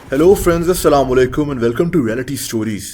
Hello friends, अस्सलाम वालेकुम and welcome to reality stories.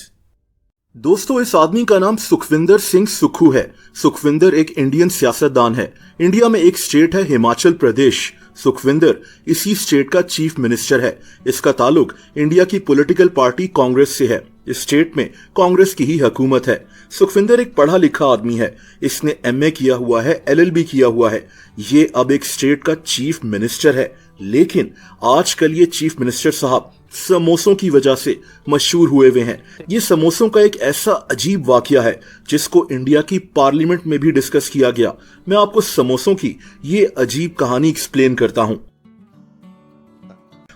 दोस्तों, इस आदमी का नाम सुखविंदर सिंह सुक्खू है। सुखविंदर एक इंडियन सियासतदान है। इंडिया में एक स्टेट है हिमाचल प्रदेश। सुखविंदर इसी स्टेट का चीफ मिनिस्टर है। इसका ताल्लुक इंडिया की पॉलिटिकल पार्टी कांग्रेस से है। इस स्टेट में कांग्रेस की ही हुकूमत है। सुखविंदर एक पढ़ा लिखा आदमी है। इसने एमए किया हुआ है, एलएलबी किया हुआ है। ये अब एक स्टेट का चीफ मिनिस्टर है। लेकिन आजकल ये चीफ मिनिस्टर साहब समोसों की वजह से मशहूर हुए हुए हैं। ये समोसों का एक ऐसा अजीब वाकया है जिसको इंडिया की पार्लियामेंट में भी डिस्कस किया गया। मैं आपको समोसों की ये अजीब कहानी एक्सप्लेन करता हूं।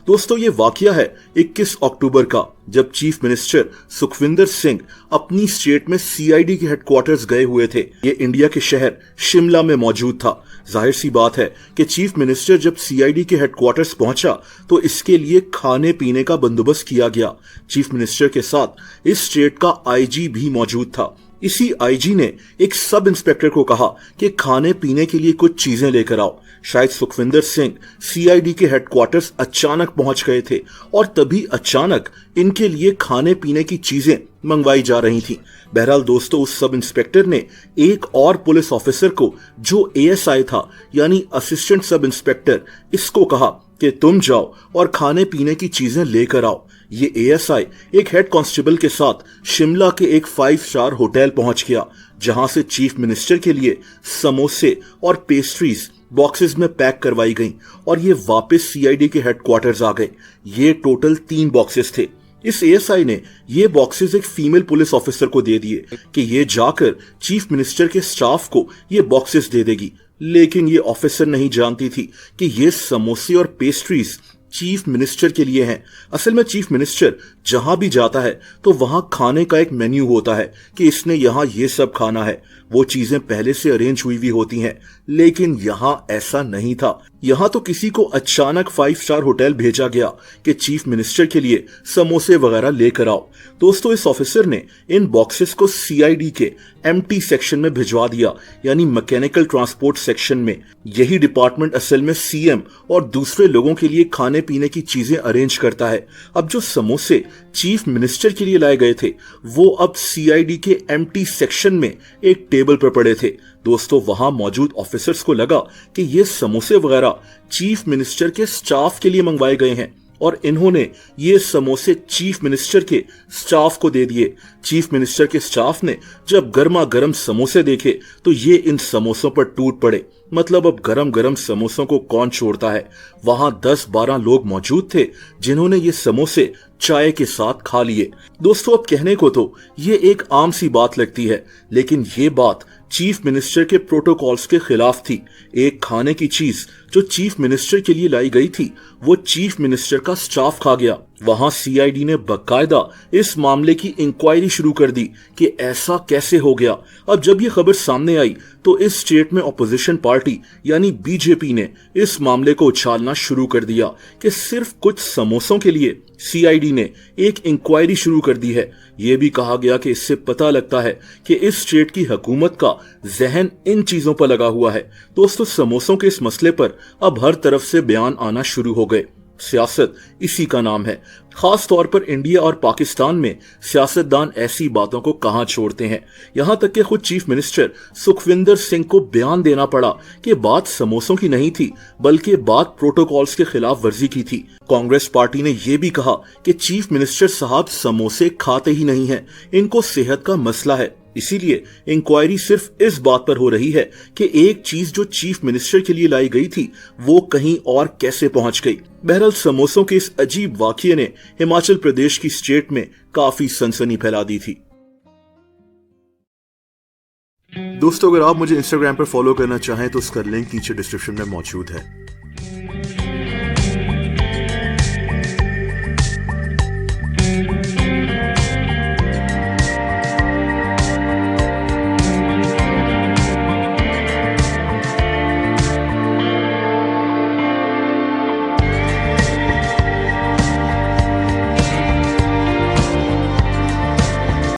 दोस्तों, ये वाकया है 21 अक्टूबर का, जब चीफ मिनिस्टर सुखविंदर सिंह अपनी स्टेट में सीआईडी के हेडक्वार्टर्स गए हुए थे। ये इंडिया के शहर शिमला में मौजूद था। जाहिर सी बात है कि चीफ मिनिस्टर जब सीआईडी के हेडक्वार्टर्स पहुंचा तो इसके लिए खाने पीने का बंदोबस्त किया गया। चीफ मिनिस्टर के साथ इस स्टेट का आईजी भी मौजूद था। इसी आईजी ने एक सब इंस्पेक्टर को कहा कि खाने पीने के लिए कुछ चीजें लेकर आओ। शायद सुखविंदर सिंह सीआईडी के हेडक्वार्टर्स अचानक पहुंच गए थे और तभी अचानक इनके लिए खाने पीने की चीजें मंगवाई जा रही थी। बहरहाल दोस्तों, उस सब इंस्पेक्टर ने एक और पुलिस ऑफिसर को, जो एएसआई था यानी असिस्टेंट सब इंस्पेक्टर, इसको कहा कि तुम जाओ और खाने पीने की चीजें लेकर आओ। ये एएसआई एक हेड कांस्टेबल के साथ शिमला के एक 5 स्टार होटल पहुंच गया, जहां से चीफ मिनिस्टर के लिए समोसे और पेस्ट्रीज बॉक्सेस में पैक करवाई गईं और ये वापस सीआईडी के हेडक्वार्टर्स आ गए। ये टोटल 3 बॉक्सेस थे। इस एएसआई ने ये बॉक्सेस एक फीमेल पुलिस ऑफिसर को दे दिए कि ये जाकर चीफ मिनिस्टर के स्टाफ को ये बॉक्सेस दे देगी। लेकिन ये ऑफिसर नहीं जानती थी कि ये समोसे और पेस्ट्रीज चीफ मिनिस्टर के लिए हैं। असल में चीफ मिनिस्टर जहां भी जाता है तो वहां खाने का एक मेन्यू होता है कि इसने यहां ये सब खाना है। वो चीजें पहले से अरेंज हुई भी होती हैं, लेकिन यहां ऐसा नहीं था। यहां तो किसी को अचानक 5 स्टार होटल भेजा गया कि चीफ मिनिस्टर के लिए समोसे वगैरह लेकर आओ। दोस्तों, इस ऑफिसर ने इन बॉक्सेस को सीआईडी के एमटी सेक्शन में भिजवा दिया, यानी मैकेनिकल ट्रांसपोर्ट सेक्शन में। यही डिपार्टमेंट असल में सीएम और दूसरे लोगों के लिए खाने पीने की चीजें अरेंज करता है। अब जो समोसे चीफ मिनिस्टर के लिए लाए गए थे वो अब सीआईडी के एमटी सेक्शन में एक टेबल पर पड़े थे। दोस्तों, वहां मौजूद ऑफिसर्स को लगा कि ये समोसे वगैरह चीफ मिनिस्टर के स्टाफ के लिए मंगवाए गए हैं और इन्होंने ये समोसे चीफ मिनिस्टर के स्टाफ को दे दिए। चीफ मिनिस्टर के स्टाफ ने जब गर्मा गर्म समोसे देखे तो ये इन समोसों पर टूट पड़े। मतलब अब गरम गरम समोसों को कौन छोड़ता है। वहां 10-12 लोग मौजूद थे जिन्होंने ये समोसे चाय के साथ खा लिए। दोस्तों, अब कहने को तो ये एक आम सी बात लगती है, लेकिन ये बात चीफ मिनिस्टर के प्रोटोकॉल्स के खिलाफ थी। एक खाने की चीज जो चीफ मिनिस्टर के लिए लाई गई थी वो चीफ मिनिस्टर का स्टाफ खा गया। वहां सीआईडी ने बकायदा इस मामले की इंक्वायरी शुरू कर दी कि ऐसा कैसे हो गया। अब जब ये खबर सामने आई तो इस स्टेट में ऑपोजिशन पार्टी यानी बीजेपी ने इस मामले को उछालना शुरू कर दिया कि सिर्फ कुछ समोसों के लिए सीआईडी ने एक इंक्वायरी शुरू कर दी है। यह भी कहा गया कि इससे पता लगता है कि इस स्टेट की हुकूमत का जहन इन चीजों पर लगा हुआ है। दोस्तों, समोसों के इस मसले पर अब हर तरफ से बयान आना शुरू हो गए। सियासत इसी का नाम है। खास तौर पर इंडिया और पाकिस्तान में सियासतदान ऐसी बातों को कहां छोड़ते हैं। यहां तक कि खुद चीफ मिनिस्टर सुखविंदर सिंह को बयान देना पड़ा कि बात समोसों की नहीं थी, बल्कि बात प्रोटोकॉल्स के खिलाफ वर्जी की थी। कांग्रेस पार्टी ने यह भी कहा कि चीफ मिनिस्टर साहब समोसे खाते ही नहीं हैं, इनको सेहत का मसला है। इसीलिए इंक्वायरी सिर्फ इस बात पर हो रही है कि एक चीज जो चीफ मिनिस्टर के लिए लाई गई थी वो कहीं और कैसे पहुंच गई। बहरहाल, समोसों के इस अजीब वाकये ने हिमाचल प्रदेश की स्टेट में काफी सनसनी फैला दी थी। दोस्तों, अगर आप मुझे इंस्टाग्राम पर फॉलो करना चाहें तो उसका लिंक नीचे डिस्क्रिप्शन में मौजूद है।